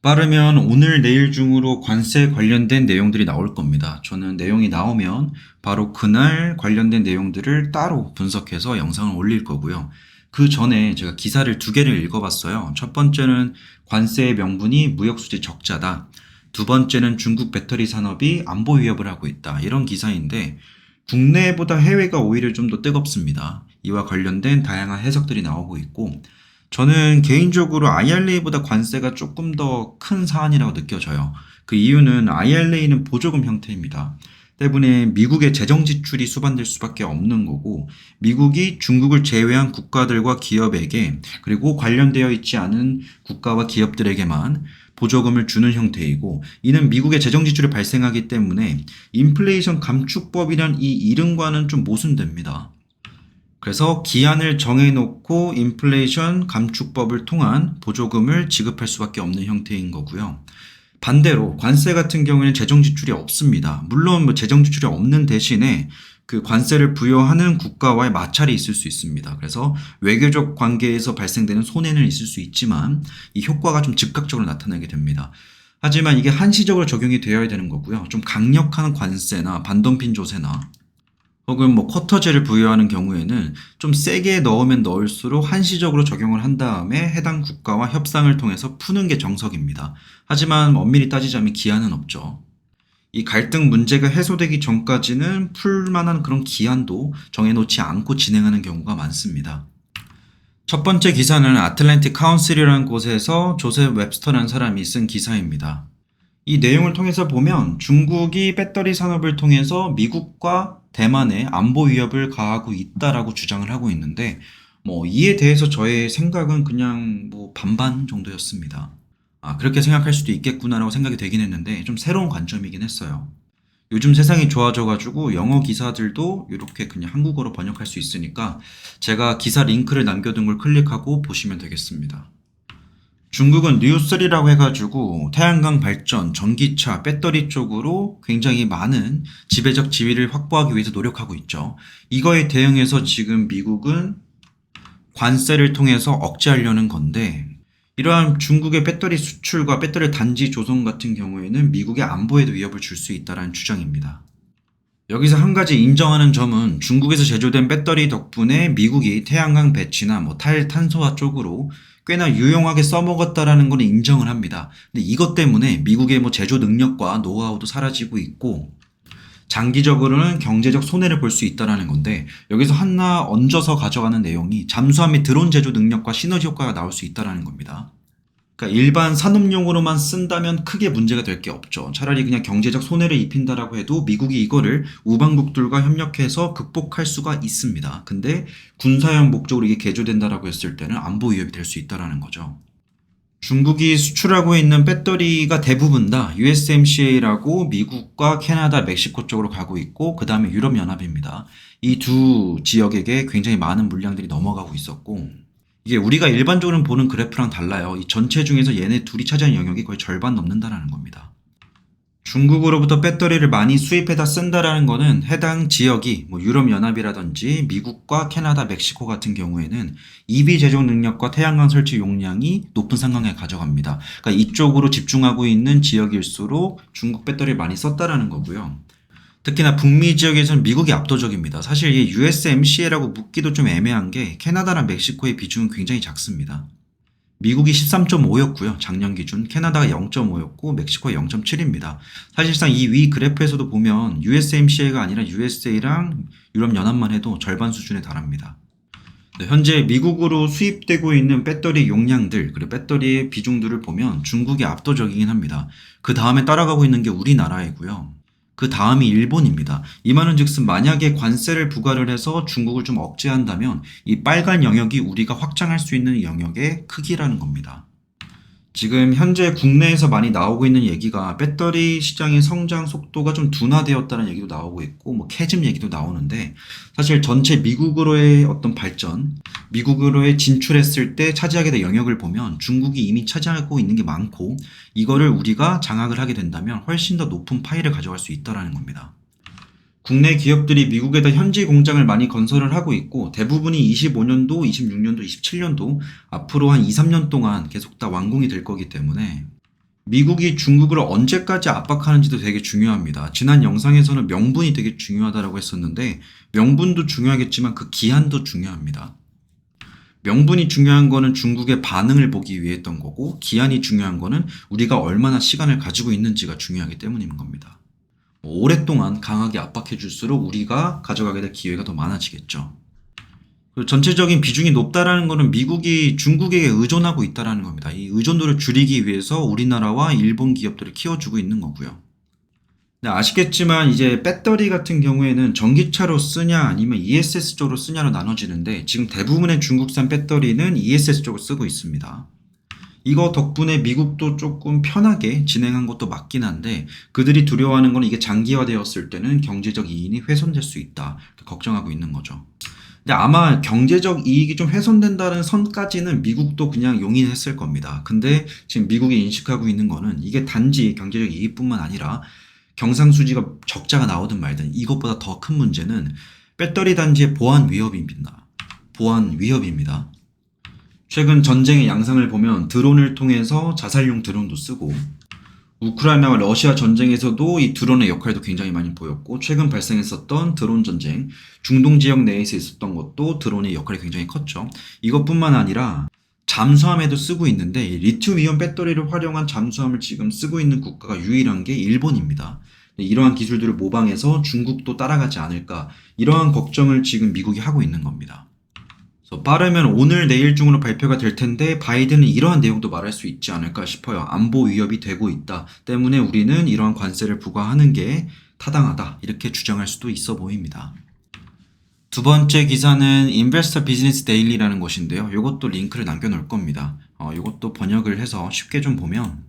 빠르면 오늘 내일 중으로 관세 관련된 내용들이 나올 겁니다. 저는 내용이 나오면 바로 그날 관련된 내용들을 따로 분석해서 영상을 올릴 거고요. 그 전에 제가 기사를 두 개를 읽어봤어요. 첫 번째는 관세의 명분이 무역수지 적자다. 두 번째는 중국 배터리 산업이 안보 위협을 하고 있다. 이런 기사인데 국내보다 해외가 오히려 좀 더 뜨겁습니다. 이와 관련된 다양한 해석들이 나오고 있고 저는 개인적으로 IRA보다 관세가 조금 더 큰 사안이라고 느껴져요. 그 이유는 IRA는 보조금 형태입니다. 때문에 미국의 재정 지출이 수반될 수밖에 없는 거고 미국이 중국을 제외한 국가들과 기업에게 그리고 관련되어 있지 않은 국가와 기업들에게만 보조금을 주는 형태이고 이는 미국의 재정 지출이 발생하기 때문에 인플레이션 감축법이란 이 이름과는 좀 모순됩니다. 그래서 기한을 정해놓고 인플레이션 감축법을 통한 보조금을 지급할 수밖에 없는 형태인 거고요. 반대로 관세 같은 경우에는 재정 지출이 없습니다. 물론 뭐 재정 지출이 없는 대신에 그 관세를 부여하는 국가와의 마찰이 있을 수 있습니다. 그래서 외교적 관계에서 발생되는 손해는 있을 수 있지만 이 효과가 좀 즉각적으로 나타나게 됩니다. 하지만 이게 한시적으로 적용이 되어야 되는 거고요. 좀 강력한 관세나 반덤핑 조세나 혹은 뭐 쿼터제를 부여하는 경우에는 좀 세게 넣으면 넣을수록 한시적으로 적용을 한 다음에 해당 국가와 협상을 통해서 푸는 게 정석입니다. 하지만 엄밀히 따지자면 기한은 없죠. 이 갈등 문제가 해소되기 전까지는 풀만한 그런 기한도 정해놓지 않고 진행하는 경우가 많습니다. 첫 번째 기사는 아틀랜틱 카운슬이라는 곳에서 조셉 웹스터라는 사람이 쓴 기사입니다. 이 내용을 통해서 보면 중국이 배터리 산업을 통해서 미국과 대만에 안보 위협을 가하고 있다라고 주장을 하고 있는데 이에 대해서 저의 생각은 그냥 반반 정도였습니다. 그렇게 생각할 수도 있겠구나라고 생각이 되긴 했는데 좀 새로운 관점이긴 했어요. 요즘 세상이 좋아져가지고 영어 기사들도 이렇게 그냥 한국어로 번역할 수 있으니까 제가 기사 링크를 남겨둔 걸 클릭하고 보시면 되겠습니다. 중국은 뉴3라고 해가지고 태양광 발전, 전기차, 배터리 쪽으로 굉장히 많은 지배적 지위를 확보하기 위해서 노력하고 있죠. 이거에 대응해서 지금 미국은 관세를 통해서 억제하려는 건데 이러한 중국의 배터리 수출과 배터리 단지 조성 같은 경우에는 미국의 안보에도 위협을 줄 수 있다는 주장입니다. 여기서 한 가지 인정하는 점은 중국에서 제조된 배터리 덕분에 미국이 태양광 배치나 탈탄소화 쪽으로 꽤나 유용하게 써먹었다라는 건 인정을 합니다. 근데 이것 때문에 미국의 제조 능력과 노하우도 사라지고 있고 장기적으로는 경제적 손해를 볼 수 있다는 건데 여기서 하나 얹어서 가져가는 내용이 잠수함 및 드론 제조 능력과 시너지 효과가 나올 수 있다는 겁니다. 그러니까 일반 산업용으로만 쓴다면 크게 문제가 될 게 없죠. 차라리 그냥 경제적 손해를 입힌다라고 해도 미국이 이거를 우방국들과 협력해서 극복할 수가 있습니다. 근데 군사용 목적으로 이게 개조된다라고 했을 때는 안보 위협이 될 수 있다는 거죠. 중국이 수출하고 있는 배터리가 대부분 다 USMCA라고 미국과 캐나다, 멕시코 쪽으로 가고 있고 그 다음에 유럽연합입니다. 이 두 지역에게 굉장히 많은 물량들이 넘어가고 있었고 이게 우리가 일반적으로 보는 그래프랑 달라요. 이 전체 중에서 얘네 둘이 차지하는 영역이 거의 절반 넘는다라는 겁니다. 중국으로부터 배터리를 많이 수입해다 쓴다라는 거는 해당 지역이 유럽연합이라든지 미국과 캐나다, 멕시코 같은 경우에는 EV 제조 능력과 태양광 설치 용량이 높은 상황에 가져갑니다. 그러니까 이쪽으로 집중하고 있는 지역일수록 중국 배터리를 많이 썼다라는 거고요. 특히나 북미 지역에서는 미국이 압도적입니다. 사실 이 USMCA라고 묻기도 좀 애매한 게 캐나다랑 멕시코의 비중은 굉장히 작습니다. 미국이 13.5였고요. 작년 기준. 캐나다가 0.5였고 멕시코가 0.7입니다. 사실상 이 위 그래프에서도 보면 USMCA가 아니라 USA랑 유럽연합만 해도 절반 수준에 달합니다. 현재 미국으로 수입되고 있는 배터리 용량들 그리고 배터리의 비중들을 보면 중국이 압도적이긴 합니다. 그 다음에 따라가고 있는 게 우리나라이고요. 그 다음이 일본입니다. 이 말은 즉슨 만약에 관세를 부과를 해서 중국을 좀 억제한다면 이 빨간 영역이 우리가 확장할 수 있는 영역의 크기라는 겁니다. 지금 현재 국내에서 많이 나오고 있는 얘기가 배터리 시장의 성장 속도가 좀 둔화되었다는 얘기도 나오고 있고 캐즘 얘기도 나오는데 사실 전체 미국으로의 어떤 발전, 미국으로의 진출했을 때 차지하게 될 영역을 보면 중국이 이미 차지하고 있는 게 많고 이거를 우리가 장악을 하게 된다면 훨씬 더 높은 파이를 가져갈 수 있다는 겁니다. 국내 기업들이 미국에다 현지 공장을 많이 건설을 하고 있고 대부분이 25년도, 26년도, 27년도 앞으로 한 2, 3년 동안 계속 다 완공이 될 거기 때문에 미국이 중국을 언제까지 압박하는지도 되게 중요합니다. 지난 영상에서는 명분이 되게 중요하다고 했었는데 명분도 중요하겠지만 그 기한도 중요합니다. 명분이 중요한 거는 중국의 반응을 보기 위해였던 거고 기한이 중요한 거는 우리가 얼마나 시간을 가지고 있는지가 중요하기 때문인 겁니다. 오랫동안 강하게 압박해 줄수록 우리가 가져가게 될 기회가 더 많아지겠죠. 전체적인 비중이 높다라는 것은 미국이 중국에게 의존하고 있다는 겁니다. 이 의존도를 줄이기 위해서 우리나라와 일본 기업들을 키워주고 있는 거고요. 네, 아시겠지만 이제 배터리 같은 경우에는 전기차로 쓰냐 아니면 ESS 쪽으로 쓰냐로 나눠지는데 지금 대부분의 중국산 배터리는 ESS 쪽을 쓰고 있습니다. 이거 덕분에 미국도 조금 편하게 진행한 것도 맞긴 한데 그들이 두려워하는 건 이게 장기화되었을 때는 경제적 이익이 훼손될 수 있다. 걱정하고 있는 거죠. 근데 아마 경제적 이익이 좀 훼손된다는 선까지는 미국도 그냥 용인했을 겁니다. 근데 지금 미국이 인식하고 있는 거는 이게 단지 경제적 이익뿐만 아니라 경상수지가 적자가 나오든 말든 이것보다 더 큰 문제는 배터리 단지의 보안 위협입니다. 보안 위협입니다. 최근 전쟁의 양상을 보면 드론을 통해서 자살용 드론도 쓰고 우크라이나와 러시아 전쟁에서도 이 드론의 역할도 굉장히 많이 보였고 최근 발생했었던 드론 전쟁, 중동 지역 내에서 있었던 것도 드론의 역할이 굉장히 컸죠. 이것뿐만 아니라 잠수함에도 쓰고 있는데 리튬이온 배터리를 활용한 잠수함을 지금 쓰고 있는 국가가 유일한 게 일본입니다. 이러한 기술들을 모방해서 중국도 따라가지 않을까 이러한 걱정을 지금 미국이 하고 있는 겁니다. 빠르면 오늘 내일 중으로 발표가 될 텐데 바이든은 이러한 내용도 말할 수 있지 않을까 싶어요. 안보 위협이 되고 있다 때문에 우리는 이러한 관세를 부과하는 게 타당하다 이렇게 주장할 수도 있어 보입니다. 두 번째 기사는 인베스터 비즈니스 데일리라는 것인데요. 이것도 링크를 남겨놓을 겁니다. 이것도 번역을 해서 쉽게 좀 보면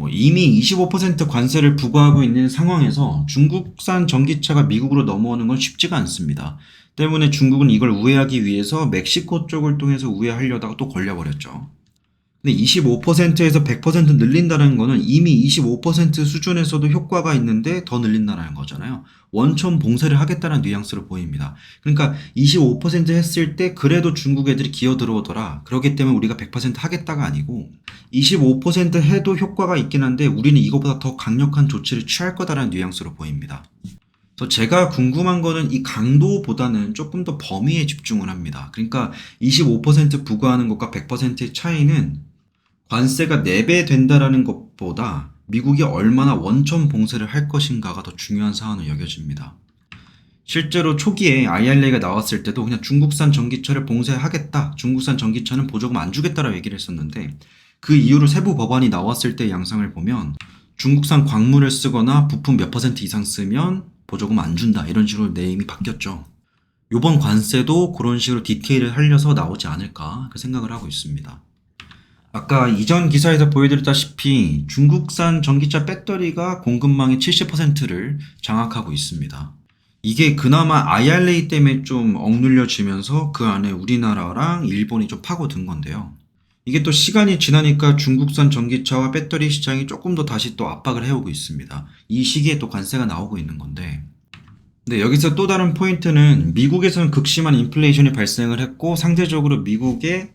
이미 25% 관세를 부과하고 있는 상황에서 중국산 전기차가 미국으로 넘어오는 건 쉽지가 않습니다. 때문에 중국은 이걸 우회하기 위해서 멕시코 쪽을 통해서 우회하려다가 또 걸려버렸죠. 근데 25%에서 100% 늘린다는 거는 이미 25% 수준에서도 효과가 있는데 더 늘린다는 거잖아요. 원천 봉쇄를 하겠다는 뉘앙스로 보입니다. 그러니까 25% 했을 때 그래도 중국 애들이 기어 들어오더라. 그렇기 때문에 우리가 100% 하겠다가 아니고 25% 해도 효과가 있긴 한데 우리는 이거보다 더 강력한 조치를 취할 거다라는 뉘앙스로 보입니다. 그래서 제가 궁금한 거는 이 강도보다는 조금 더 범위에 집중을 합니다. 그러니까 25% 부과하는 것과 100%의 차이는 관세가 4배 된다라는 것보다 미국이 얼마나 원천 봉쇄를 할 것인가가 더 중요한 사안으로 여겨집니다. 실제로 초기에 IRA가 나왔을 때도 그냥 중국산 전기차를 봉쇄하겠다, 중국산 전기차는 보조금 안 주겠다라고 얘기를 했었는데 그 이후로 세부 법안이 나왔을 때 양상을 보면 중국산 광물을 쓰거나 부품 몇 % 이상 쓰면 보조금 안 준다 이런 식으로 네임이 바뀌었죠. 이번 관세도 그런 식으로 디테일을 살려서 나오지 않을까 그 생각을 하고 있습니다. 아까 이전 기사에서 보여드렸다시피 중국산 전기차 배터리가 공급망의 70%를 장악하고 있습니다. 이게 그나마 IRA 때문에 좀 억눌려지면서 그 안에 우리나라랑 일본이 좀 파고든 건데요. 이게 또 시간이 지나니까 중국산 전기차와 배터리 시장이 조금 더 다시 또 압박을 해오고 있습니다. 이 시기에 또 관세가 나오고 있는 건데 근데 여기서 또 다른 포인트는 미국에서는 극심한 인플레이션이 발생을 했고 상대적으로 미국의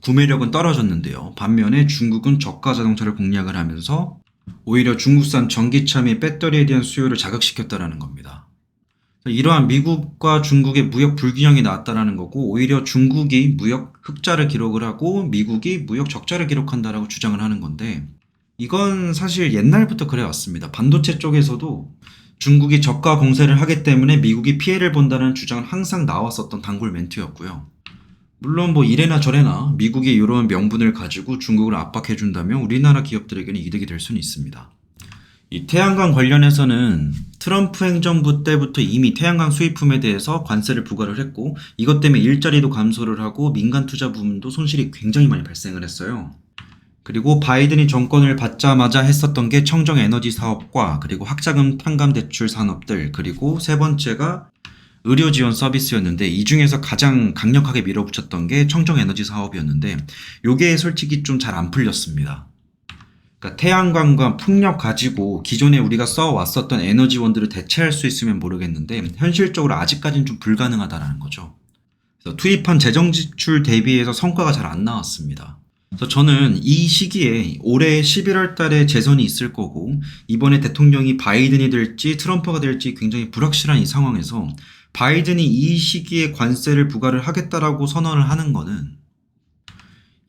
구매력은 떨어졌는데요. 반면에 중국은 저가 자동차를 공략을 하면서 오히려 중국산 전기차 및 배터리에 대한 수요를 자극시켰다는 겁니다. 이러한 미국과 중국의 무역 불균형이 나왔다는 거고 오히려 중국이 무역 흑자를 기록을 하고 미국이 무역 적자를 기록한다라고 주장을 하는 건데 이건 사실 옛날부터 그래왔습니다. 반도체 쪽에서도 중국이 저가 공세를 하기 때문에 미국이 피해를 본다는 주장은 항상 나왔었던 단골 멘트였고요. 물론 뭐 이래나 저래나 미국이 이런 명분을 가지고 중국을 압박해준다면 우리나라 기업들에게는 이득이 될 수는 있습니다. 이 태양광 관련해서는 트럼프 행정부 때부터 이미 태양광 수입품에 대해서 관세를 부과를 했고 이것 때문에 일자리도 감소를 하고 민간 투자 부문도 손실이 굉장히 많이 발생을 했어요. 그리고 바이든이 정권을 받자마자 했었던 게 청정 에너지 사업과 그리고 학자금 탕감 대출 산업들 그리고 세 번째가 의료 지원 서비스였는데 이 중에서 가장 강력하게 밀어붙였던 게 청정 에너지 사업이었는데 요게 솔직히 좀 잘 안 풀렸습니다. 그러니까 태양광과 풍력 가지고 기존에 우리가 써왔었던 에너지원들을 대체할 수 있으면 모르겠는데 현실적으로 아직까지는 좀 불가능하다는 거죠. 그래서 투입한 재정 지출 대비해서 성과가 잘 안 나왔습니다. 그래서 저는 이 시기에 올해 11월 달에 재선이 있을 거고 이번에 대통령이 바이든이 될지 트럼프가 될지 굉장히 불확실한 이 상황에서 바이든이 이 시기에 관세를 부과를 하겠다라고 선언을 하는 거는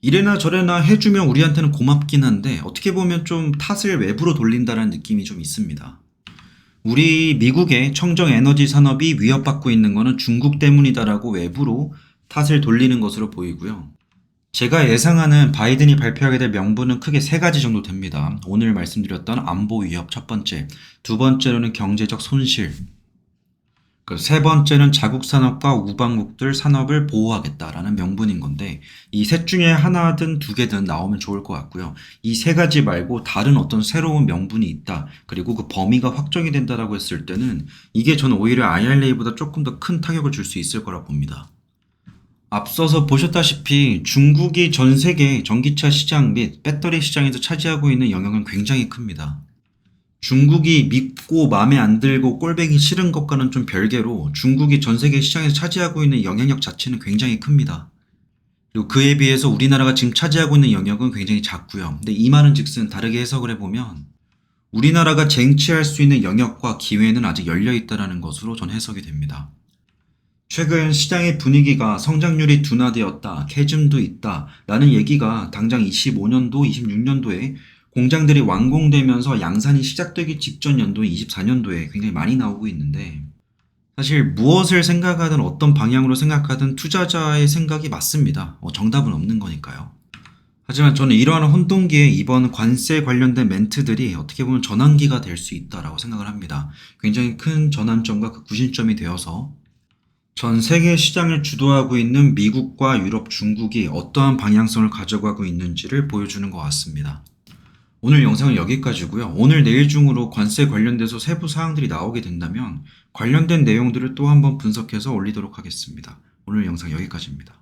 이래나 저래나 해주면 우리한테는 고맙긴 한데 어떻게 보면 좀 탓을 외부로 돌린다는 느낌이 좀 있습니다. 우리 미국의 청정 에너지 산업이 위협받고 있는 거는 중국 때문이다라고 외부로 탓을 돌리는 것으로 보이고요. 제가 예상하는 바이든이 발표하게 될 명분은 크게 세 가지 정도 됩니다. 오늘 말씀드렸던 안보 위협 첫 번째, 두 번째로는 경제적 손실, 세 번째는 자국 산업과 우방국들 산업을 보호하겠다라는 명분인 건데 이 셋 중에 하나든 두 개든 나오면 좋을 것 같고요. 이 세 가지 말고 다른 어떤 새로운 명분이 있다. 그리고 그 범위가 확정이 된다라고 했을 때는 이게 저는 오히려 IRA보다 조금 더 큰 타격을 줄 수 있을 거라 봅니다. 앞서서 보셨다시피 중국이 전 세계 전기차 시장 및 배터리 시장에서 차지하고 있는 영향은 굉장히 큽니다. 중국이 믿고 마음에 안 들고 꼴보기 싫은 것과는 좀 별개로 중국이 전 세계 시장에서 차지하고 있는 영향력 자체는 굉장히 큽니다. 그리고 그에 비해서 우리나라가 지금 차지하고 있는 영역은 굉장히 작고요. 근데 이 말은 즉슨 다르게 해석을 해보면 우리나라가 쟁취할 수 있는 영역과 기회는 아직 열려있다는 것으로 전 해석이 됩니다. 최근 시장의 분위기가 성장률이 둔화되었다, 캐즘도 있다 라는 얘기가 당장 25년도, 26년도에 공장들이 완공되면서 양산이 시작되기 직전 연도인 24년도에 굉장히 많이 나오고 있는데 사실 무엇을 생각하든 어떤 방향으로 생각하든 투자자의 생각이 맞습니다. 정답은 없는 거니까요. 하지만 저는 이러한 혼돈기에 이번 관세 관련된 멘트들이 어떻게 보면 전환기가 될 수 있다라고 생각을 합니다. 굉장히 큰 전환점과 그 구심점이 되어서 전 세계 시장을 주도하고 있는 미국과 유럽, 중국이 어떠한 방향성을 가져가고 있는지를 보여주는 것 같습니다. 오늘 영상은 여기까지고요. 오늘 내일 중으로 관세 관련돼서 세부 사항들이 나오게 된다면 관련된 내용들을 또 한번 분석해서 올리도록 하겠습니다. 오늘 영상 여기까지입니다.